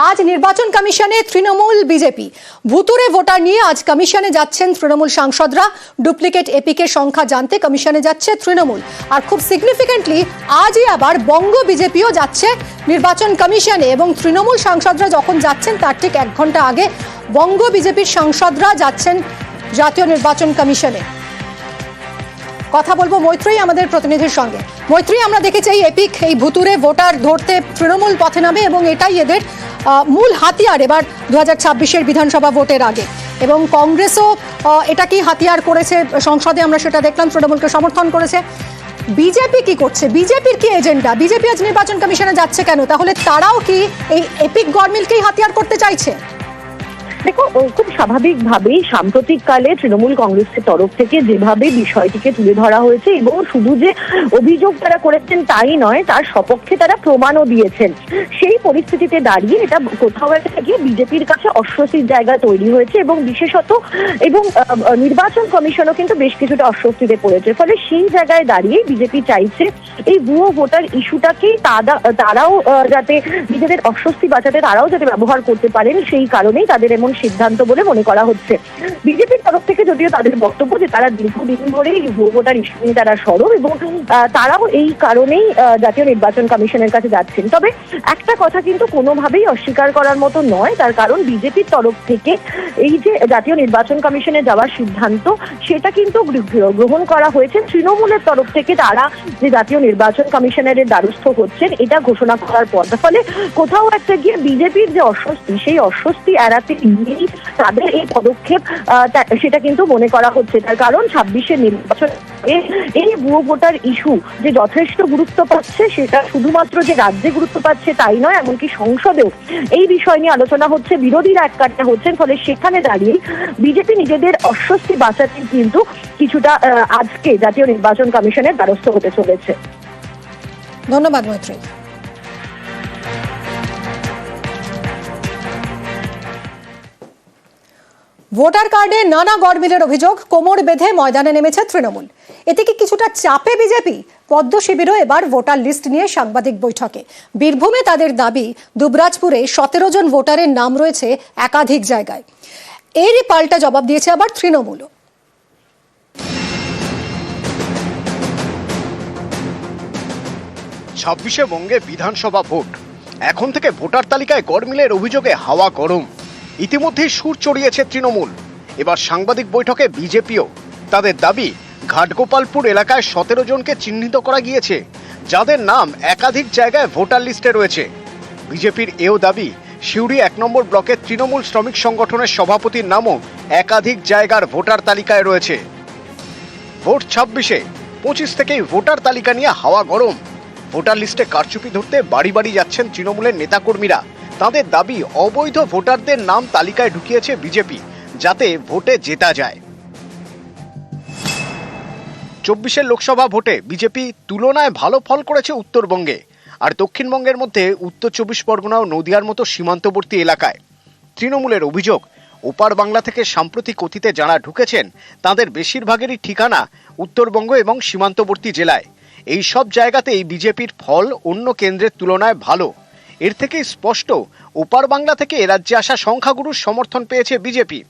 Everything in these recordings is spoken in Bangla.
আজ নির্বাচন কমিশনে তৃণমূল বিজেপি ভুতুরে ভোটার নিয়ে আজ কমিশনে যাচ্ছেন তৃণমূল সাংসদরা। ডুপ্লিকেট এপিকের সংখ্যা জানতে কমিশনে যাচ্ছে তৃণমূল। আর খুব সিগনিফিকেন্টলি আজই আবার বঙ্গ বিজেপিও যাচ্ছে নির্বাচন কমিশনে, এবং তৃণমূল সাংসদরা যখন যাচ্ছেন তার ঠিক 1 ঘন্টা আগে বঙ্গ বিজেপির সাংসদরা যাচ্ছেন জাতীয় নির্বাচন কমিশনে। কথা বলবো মৈত্রী আমাদের প্রতিনিধির সঙ্গে। মৈত্রী, আমরা দেখেছি এই এপিক, এই ভুতুরে ভোটার ধরতে তৃণমূল পথে নামে এবং এটাই এদের মূল হাতিয়ার এবার 2026-এর বিধানসভা ভোটের আগে, এবং কংগ্রেসও এটাকেই হাতিয়ার করেছে সংসদে, আমরা সেটা দেখলাম, তৃণমূলকে সমর্থন করেছে। বিজেপি কি করছে? বিজেপির কি এজেন্ডা? বিজেপি আজ নির্বাচন কমিশনে যাচ্ছে কেন? তাহলে তারাও কি এই এপিক গরমিলকেই হাতিয়ার করতে চাইছে? দেখো, খুব স্বাভাবিকভাবেই সাম্প্রতিককালে তৃণমূল কংগ্রেসের তরফ থেকে যেভাবে বিষয়টিকে তুলে ধরা হয়েছে, এবং শুধু যে অভিযোগ তারা করেছেন তাই নয়, তার সপক্ষে তারা প্রমাণও দিয়েছেন, সেই পরিস্থিতিতে দাঁড়িয়ে এটা কোথাও একটা গিয়ে বিজেপির কাছে অস্বস্তির জায়গা তৈরি হয়েছে, এবং বিশেষত এবং নির্বাচন কমিশনও কিন্তু বেশ কিছুটা অস্বস্তিতে পড়েছে। ফলে সেই জায়গায় দাঁড়িয়ে বিজেপি চাইছে এই ভুয়ো ভোটার ইস্যুটাকেই তারাও যাতে নিজেদের অস্বস্তি বাঁচাতে তারাও যাতে ব্যবহার করতে পারেন, সেই কারণেই তাদের এমন সিদ্ধান্ত বলে মনে করা হচ্ছে। বিজেপির তরফ থেকে যদিও তাদের বক্তব্য যে তারা দীর্ঘদিন ধরে এই ভুয়ো ভোটার ইস্যু নিয়ে তারা সরব, এবং তারাও এই কারণেই জাতীয় নির্বাচন কমিশনের কাছে যাচ্ছেন। তবে একটা কথা কিন্তু কোনোভাবেই অস্বীকার করার মতো নয়, তার কারণ বিজেপির তরফ থেকে এই যে জাতীয় নির্বাচন কমিশনে যাওয়ার সিদ্ধান্ত, সেটা কিন্তু গ্রহণ করা হয়েছে তৃণমূলের তরফ থেকে। তারা যে জাতীয় নির্বাচন কমিশনের দ্বারস্থ হচ্ছেন এটা ঘোষণা করার পর, ফলে কোথাও একটা গিয়ে বিজেপির যে অস্বস্তি, সেই অস্বস্তি এড়াতে গিয়েই তাদের এই পদক্ষেপ, সেটা কিন্তু মনে করা হচ্ছে। তার কারণ 26-এর নির্বাচন এই ভুয়ো ভোটার ইস্যু যে যথেষ্ট গুরুত্ব পাচ্ছে, সেটা শুধুমাত্র যে রাজ্যে গুরুত্ব পাচ্ছে তাই নয়, এমনকি সংসদেও এই বিষয় নিয়ে আলোচনা হচ্ছে, বিরোধীরা এককাট্টা হচ্ছেন। ফলে সেখানে দাঁড়িয়ে বিজেপি নিজেদের অস্বস্তি বাঁচাতে কিন্তু কিছুটা আজকে জাতীয় নির্বাচন কমিশনের দ্বারস্থ হতে চলেছে। ধন্যবাদ মৈত্রী। ভোটার কার্ডে নানা গরমিলের অভিযোগ, কোমর বেঁধে ময়দানে নেমেছে তৃণমূল। এতে কি কিছুটা চাপে বিজেপি? পদ্ম শিবিরও এবার ভোটার লিস্ট নিয়ে সাংবাদিক বৈঠকে। বীরভূমে তাদের দাবি, দুবরাজপুরে 17 জন ভোটারের নাম রয়েছে একাধিক জায়গায়। এরই পাল্টা জবাব দিয়েছে আবার তৃণমূলও। 26-এ বঙ্গে বিধানসভা ভোট, এখন থেকে ভোটার তালিকায় গরমিলের অভিযোগে হাওয়া গরম। ইতিমধ্যেই সুর চড়িয়েছে তৃণমূল, এবার সাংবাদিক বৈঠকে বিজেপিও। তাদের দাবি, ঘাটগোপালপুর এলাকায় 17 জনকে চিহ্নিত করা গিয়েছে, যাদের নাম একাধিক জায়গায় ভোটার লিস্টে রয়েছে। বিজেপির এও দাবি, সিউড়ি 1 নম্বর ব্লকের তৃণমূল শ্রমিক সংগঠনের সভাপতির নামও একাধিক জায়গার ভোটার তালিকায় রয়েছে। ভোট 26-এ 25 থেকেই ভোটার তালিকা নিয়ে হাওয়া গরম। ভোটার লিস্টে কারচুপি ধরতে বাড়ি বাড়ি যাচ্ছেন তৃণমূলের নেতাকর্মীরা। তাদের দাবি, অবৈধ ভোটারদের নাম তালিকায় ঢুকিয়েছে বিজেপি, যাতে ভোটে জেতা যায়। 24-এর লোকসভা ভোটে বিজেপি তুলনায় ভালো ফল করেছে উত্তরবঙ্গে, আর দক্ষিণবঙ্গের মধ্যে উত্তর 24 পরগনা ও নদিয়ার মতো সীমান্তবর্তী এলাকায়। তৃণমূলের অভিযোগ, ওপার বাংলা থেকে সাম্প্রতিক অতীতে যারা ঢুকেছেন তাদের বেশিরভাগেরই ঠিকানা উত্তরবঙ্গ এবং সীমান্তবর্তী জেলায়। এই সব জায়গাতেই বিজেপির ফল অন্য কেন্দ্রের তুলনায় ভালো। এর থেকেই স্পষ্ট, ওপার বাংলা থেকে এ রাজ্যে আসা সংখ্যাগুরুর সমর্থন পেয়েছে বিজেপি।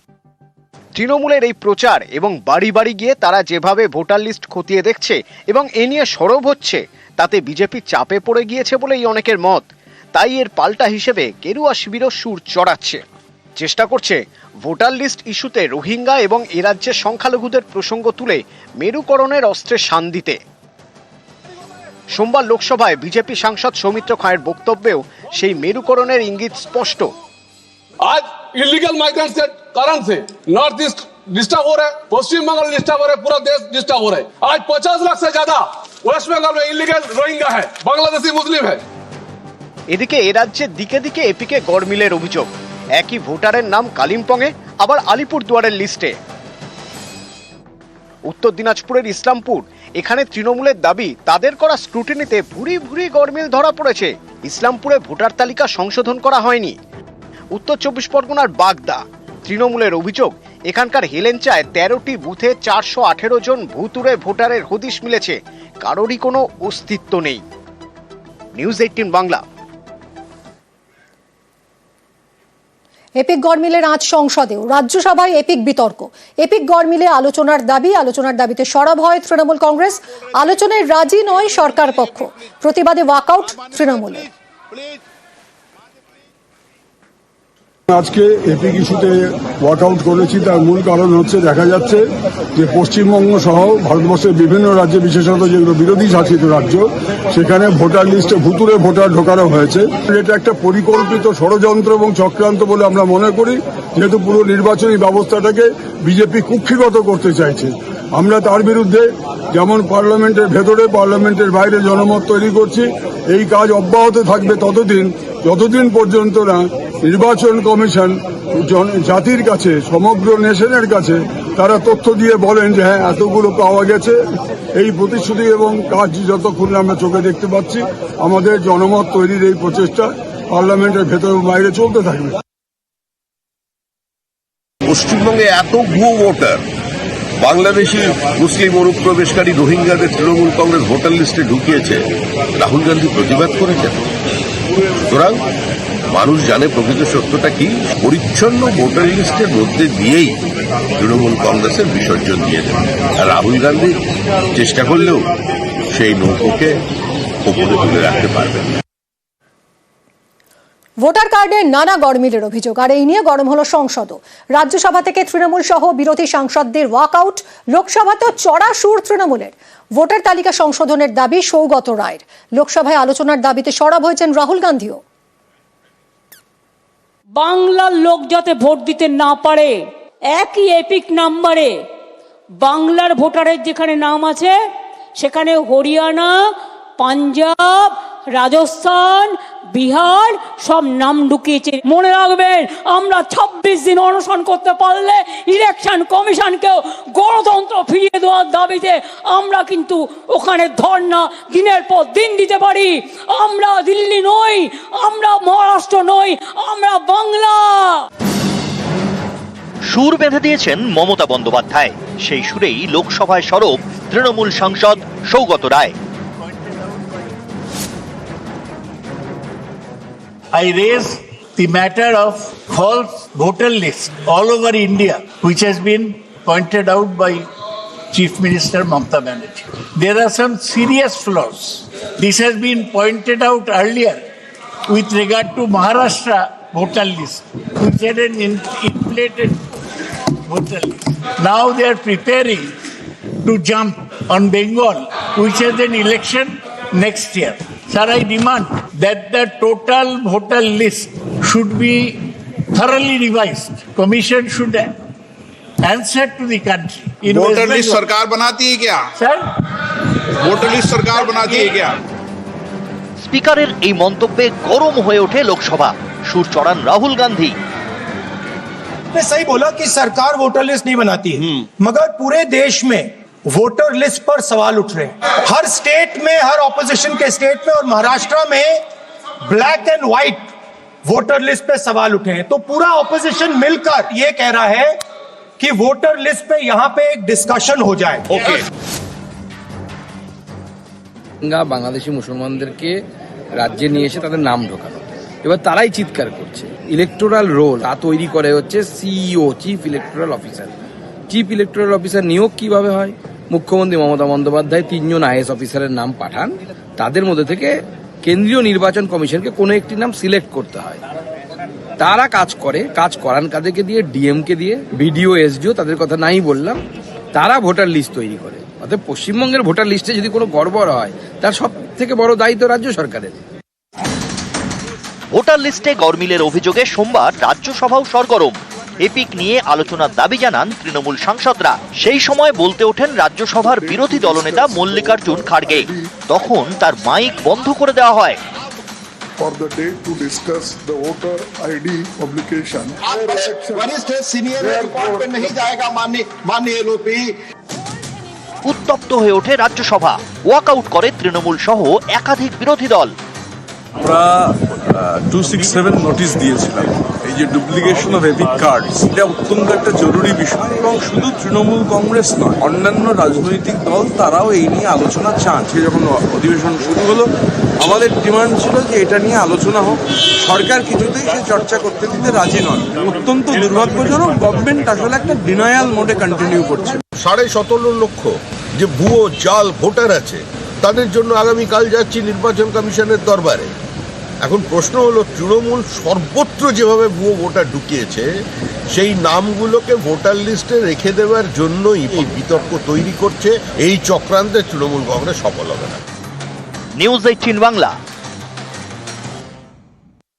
তৃণমূলের এই প্রচার এবং বাড়ি বাড়ি গিয়ে তারা যেভাবে ভোটার লিস্ট খতিয়ে দেখছে এবং এ নিয়ে সরব হচ্ছে, তাতে বিজেপি চাপে পড়ে গিয়েছে বলেই অনেকের মত। তাই এর পাল্টা হিসেবে গেরুয়া শিবিরও সুর চড়াচ্ছে, চেষ্টা করছে ভোটার লিস্ট ইস্যুতে রোহিঙ্গা এবং এ রাজ্যের সংখ্যালঘুদের প্রসঙ্গ তুলে মেরুকরণের অস্ত্রে শান দিতে। সোমবার লোকসভায় বিজেপি সাংসদ সৌমিত্র খাঁয়ের বক্তব্যেও সেই মেরুকরণের ইঙ্গিত স্পষ্ট। आज इलीगल माइग्रेंट्स के कारण से नॉर्थ ईस्ट डिस्टर्ब हो रहा है, पश्चिम बंगाल डिस्टर्ब हो रहा है, पूरा देश डिस्टर्ब हो रहा है। आज 50 लाख से ज्यादा वेस्ट बंगाल में इलीगल रोहिंग्या है, बांग्लादेशी मुस्लिम है। এদিকে এ রাজ্যের দিকে দিকে এপিকে গড়মিলের অভিযোগ। একই ভোটারের নাম কালিম্পংয়ে, আবার আলিপুরদুয়ারের লিস্টে। উত্তর দিনাজপুরের ইসলামপুর, এখানে তৃণমূলের দাবি, তাদের করা স্ক্রুটিনিতে ভুরি ভুরি গড়মিল ধরা পড়েছে। ইসলামপুরে ভোটার তালিকা সংশোধন করা হয়নি। উত্তর 24 পরগনার বাগদা, তৃণমূলের অভিযোগ, এখানকার হেলেঞ্চায় 13টি বুথে 418 জন ভুতুড়ে ভোটারের হদিশ মিলেছে, কারোরই কোনো অস্তিত্ব নেই। নিউজ 18 বাংলা। এপিক গড়মিলের আজ সংসদেও রাজ্যসভায় এপিক বিতর্ক। এপিক গড়মিলে আলোচনার দাবিতে সরব হয় তৃণমূল কংগ্রেস। আলোচনায় রাজি নয় সরকার পক্ষ, প্রতিবাদে ওয়াকআউট তৃণমূলের। আজকে এপিক ইস্যুতে ওয়াকআউট করেছি, তার মূল কারণ হচ্ছে দেখা যাচ্ছে যে পশ্চিমবঙ্গ সহ ভারতবর্ষের বিভিন্ন রাজ্যে, বিশেষত যেগুলো বিরোধী শাসিত রাজ্য, সেখানে ভোটার লিস্টে ভুতুড়ে ভোটার ঢোকানো হয়েছে। এটা একটা পরিকল্পিত ষড়যন্ত্র এবং চক্রান্ত বলে আমরা মনে করি, যেহেতু পুরো নির্বাচনী ব্যবস্থাটাকে বিজেপি কুক্ষিগত করতে চাইছে। আমরা তার বিরুদ্ধে যেমন পার্লামেন্টের ভেতরে পার্লামেন্টের বাইরে জনমত তৈরি করছি। এই কাজ অব্যাহত থাকবে যতদিন পর্যন্ত না নির্বাচন কমিশন জাতির কাছে, সমগ্র নেশনের কাছে তারা তথ্য দিয়ে বলেন যে হ্যাঁ এতগুলো পাওয়া গেছে। এই প্রতিশ্রুতি এবং কাজ যতক্ষণ আমরা চোখে দেখতে পাচ্ছি, আমাদের জনমত তৈরির এই প্রচেষ্টা পার্লামেন্টের ভেতর বাইরে চলতে থাকবে। পশ্চিমবঙ্গে এত ভুয়ো ভোটার, বাংলাদেশি মুসলিম অনুপ্রবেশকারী রোহিঙ্গাদের তৃণমূল কংগ্রেস ভোটার লিস্টে ঢুকিয়েছে, রাহুল গান্ধী প্রতিবাদ করেছেন। সুতরাং মানুষ জানে প্রকৃত সত্যটা কি। পরিচ্ছন্ন ভোটার লিস্টের মধ্যে দিয়েই তৃণমূল কংগ্রেসের বিসর্জন দিয়ে দেবে। আর রাহুল গান্ধী চেষ্টা করলেও সেই নৌকোকে ওপরে তুলে রাখতে পারবেন না। ভোটার কার্ডের নানা গড়মিলের অভিযোগ, আর এই নিয়ে গরম হলো সংসদও। রাজ্যসভা থেকে তৃণমূল সহ বিরোধী সাংসদদের ওয়াকআউট। লোকসভাতেও চড়া সুর তৃণমূলের। ভোটার তালিকা সংশোধনের দাবি সৌগত রায়ের। লোকসভায় আলোচনার দাবিতে সরব হয়েছেন রাহুল গান্ধীও। বাংলার লোক যাতে ভোট দিতে না পারে, একই এপিক নাম্বারে বাংলার ভোটারের যেখানে নাম আছে সেখানে হরিয়ানা, পাঞ্জাব, রাজস্থান, বিহার সব নাম ঢুকিয়েছে। মনে রাখবেন, আমরা 26 দিন অনশন করতে পারলে ইলেকশন কমিশনকেও গণতন্ত্র ফিরিয়ে দেওয়ার দাবিতে আমরা কিন্তু ওখানে ধর্ণা দিনের পর দিন দিতে পারি। আমরা দিল্লি নই, আমরা মহারাষ্ট্র নই, আমরা বাংলা। সুর বেঁধে দিয়েছেন মমতা বন্দ্যোপাধ্যায়। সেই সুরেই লোকসভায় সরব তৃণমূল সাংসদ Saugata Roy. I raise the matter of false voter list all over India, which has been pointed out by Chief Minister Mamata Banerjee. There are some serious flaws. This has been pointed out earlier with regard to Maharashtra voter list, which had an inflated voter list. Now they are preparing to jump on Bengal, which has an election next year. Sir, I demand that the total voter list should be thoroughly revised. Commission should answer to the country. Voter list सरकार बनाती है क्या? Sir? वोटर लिस्ट सरकार बनाती है क्या? স্পিকারের এই মন্তব্যে গরম হয়ে ওঠে লোকসভা। সুর চড়ান রাহুল गांधी। ने सही बोला कि सरकार वोटर लिस्ट नहीं बनाती है, मगर पूरे देश में वोटर लिस्ट पर सवाल उठ रहे हैं। हर स्टेट में, हर ऑपोजिशन के स्टेट में और महाराष्ट्र में black and white voter list पे सवाल उठे हैं। तो पूरा ऑपोजिशन मिलकर ये कह रहा है कि वोटर लिस्ट पे यहां पे एक डिस्कशन हो जाए। ओके। বাংলাদেশি মুসলমানদেরকে রাজ্যে নিয়ে এসে তাদের নাম ঢোকানো, এবার তারাই চিৎকার করছে। ইলেকটোরাল রোল তা তৈরি করে হচ্ছে CEO, chief electoral officer. Chief electoral officer নিয়োগ কিভাবে হয়? মুখ্যমন্ত্রী মমতা বন্দ্যোপাধ্যায় 3 জন আইএস অফিসারের নাম পাঠান, তাদের মধ্যে থেকে কেন্দ্রীয় নির্বাচন কমিশনকে কোনো একটি নাম সিলেক্ট করতে হয়। তারা কাজ করান কাদেরকে দিয়ে? ডিএমকে দিয়ে, বিডিও, এসডিও, তাদের কথা নাই বললাম। তারা ভোটার লিস্ট তৈরি করে। অর্থাৎ পশ্চিমবঙ্গের ভোটার লিস্টে যদি কোনো গড়বড় হয়, তার সব থেকে বড় দায়িত্ব রাজ্য সরকারের। ভোটার লিস্টে গড়মিলের অভিযোগে সোমবার রাজ্যসভাও সরগরম। এপিক নিয়ে আলোচনার দাবি জানান তৃণমূল সাংসদরা। সেই সময় বলতে ওঠেন রাজ্যসভার বিরোধী দলনেতা মল্লিকার্জুন খাড়গে। তখন তার মাইক বন্ধ করে দেওয়া হয়। For the day to discuss the voter ID publication. वरिष्ठ सीनियर रिपोर्ट पे नहीं जाएगा माननीय एलओपी। উত্তপ্ত হয়ে ওঠে রাজ্যসভা। ওয়াকআউট করে তৃণমূল সহ একাধিক বিরোধী দল। আমরা 267 নোটিশ দিয়েছিলাম। এই যে ডুপ্লিকেশন অফ এপিক কার্ড, এটা অত্যন্ত একটা জরুরি বিষয় এবং শুধু তৃণমূল কংগ্রেস নয়, অন্যান্য রাজনৈতিক দল তারাও এই নিয়ে আলোচনা চান। সে যখন অধিবেশন শুরু হলো আমাদের ডিমান্ড ছিল যে এটা নিয়ে আলোচনা হোক। সরকার কিছুতেই সে চর্চা করতে দিতে রাজি নয়। অত্যন্ত দুর্ভাগ্যজনক, গভর্নমেন্ট আসলে একটা ডিনায়াল মোডে কন্টিনিউ করছে। 17.5 লক্ষ যে ভুয়ো জাল ভোটার আছে তাদের জন্য আগামীকাল যাচ্ছি নির্বাচন কমিশনের দরবারে। এখন প্রশ্ন হলো, তৃণমূল সর্বত্র যেভাবে ভুয়ো ভোটার ঢুকিয়েছে সেই নামগুলোকে ভোটার লিস্টে রেখে দেওয়ার জন্যই এই বিতর্ক তৈরি করছে। এই চক্রান্তে তৃণমূল কংগ্রেস সফল হবে না। নিউজ 18 বাংলা।